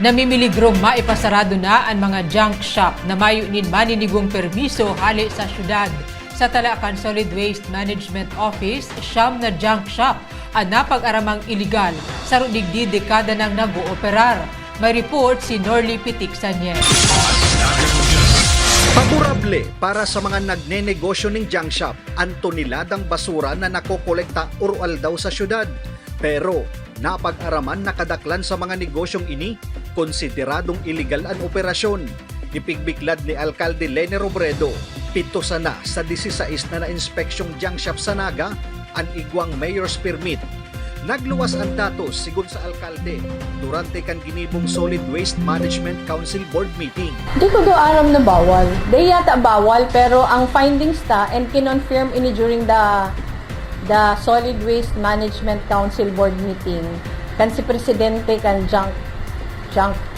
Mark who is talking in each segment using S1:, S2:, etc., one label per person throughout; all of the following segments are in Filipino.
S1: Namimiligrong maipasarado na ang mga junk shop na mayunin maninigong permiso hali sa syudad. Sa Talakan Solid Waste Management Office, siyam na junk shop ang napag-aramang iligal sa rudigdi dekada nang nag-ooperar. May report si Norly Pitik Sanye.
S2: Favorable para sa mga nagnenegosyo ng junk shop ang toniladang basura na nakokolekta urual daw sa syudad. Pero napag-araman nakadaklan sa mga negosyong ini, konsideradong iligal ang operasyon. Ipigbiklad ni Alkalde Lene Robredo, 7 sana sa 16 na inspeksyong junk shop sa Naga ang igwang mayor's permit. Nagluwas ang datos sigon sa alkalde durante kan ginibong Solid Waste Management Council Board meeting.
S3: Di ko do aram na bawal. Di yata bawal pero ang findings ta and kinonfirm ini during the Solid Waste Management Council Board meeting kan si presidente kan junk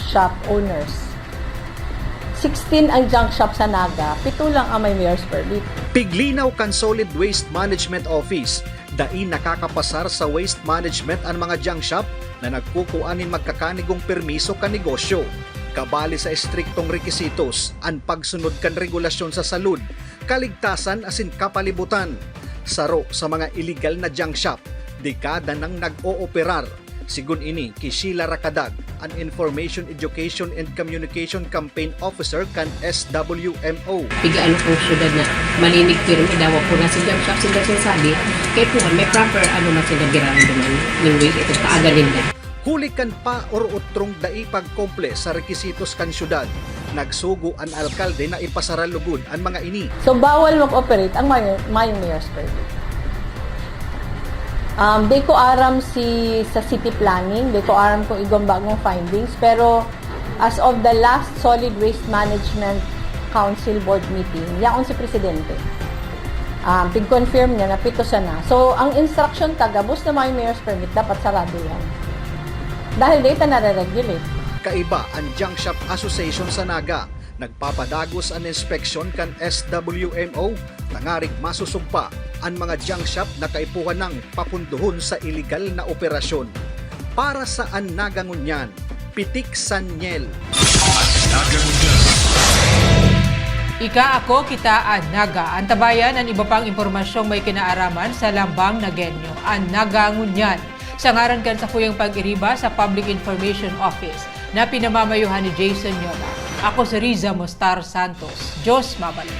S3: shop owners. 16 ang junk shop sa Naga, 7 lang ang may mayor's permit.
S2: Piglinaw kan Solid Waste Management Office, dai nakakapasar sa waste management ang mga junk shop na nagkukuanin magkakanigong permiso kan negosyo. Kabali sa estriktong rekisitos, ang pagsunod kan regulasyon sa salud, kaligtasan asin kapalibutan. Saro sa mga illegal na junk shop, dekada nang nag-ooperar. Sigun ini, Sheila Rakadag, an Information Education and Communication Campaign Officer kan SWMO.
S4: Pigaan po syudad na malinig pero dawa po na sa junk shop sila sinasabi kaya po may proper man sila birang duman ng way ito paaga nila.
S2: Huli kan pa or utrong dai pagkomple sa rekisitos kan syudad. Nagsugo ang alkalde na ipasaralugod ang mga ini.
S3: So bawal mag-operate ang mayor's permit. Di ko aram sa city planning, di ko aram kung igong bagong findings, pero as of the last Solid Waste Management Council Board meeting, yaon si Presidente. Pig-confirm niya na 7 sana. So, ang instruction tagabos na may mayor's permit, dapat sarado yan. Dahil data nare-regulate.
S2: Kaiba ang Junk Shop Association sa Naga. Nagpapadagos ang inspeksyon kan SWMO, nangarig masusumpa ang mga junk shop na kaipuhan ng papunduhon sa iligal na operasyon. Para sa Nagangunyan, Pitik Sanyel.
S1: Ika ako, kita Naga. Antabayan ang iba pang impormasyong may kinaaraman sa Lambang Nagenyo, ang Nagangunyan. Sa ngaran kan sa kuyang pag-iriba sa Public Information Office na pinamamayuhan ni Jason Yola. Ako si Riza Mostar Santos. Diyos mabalos.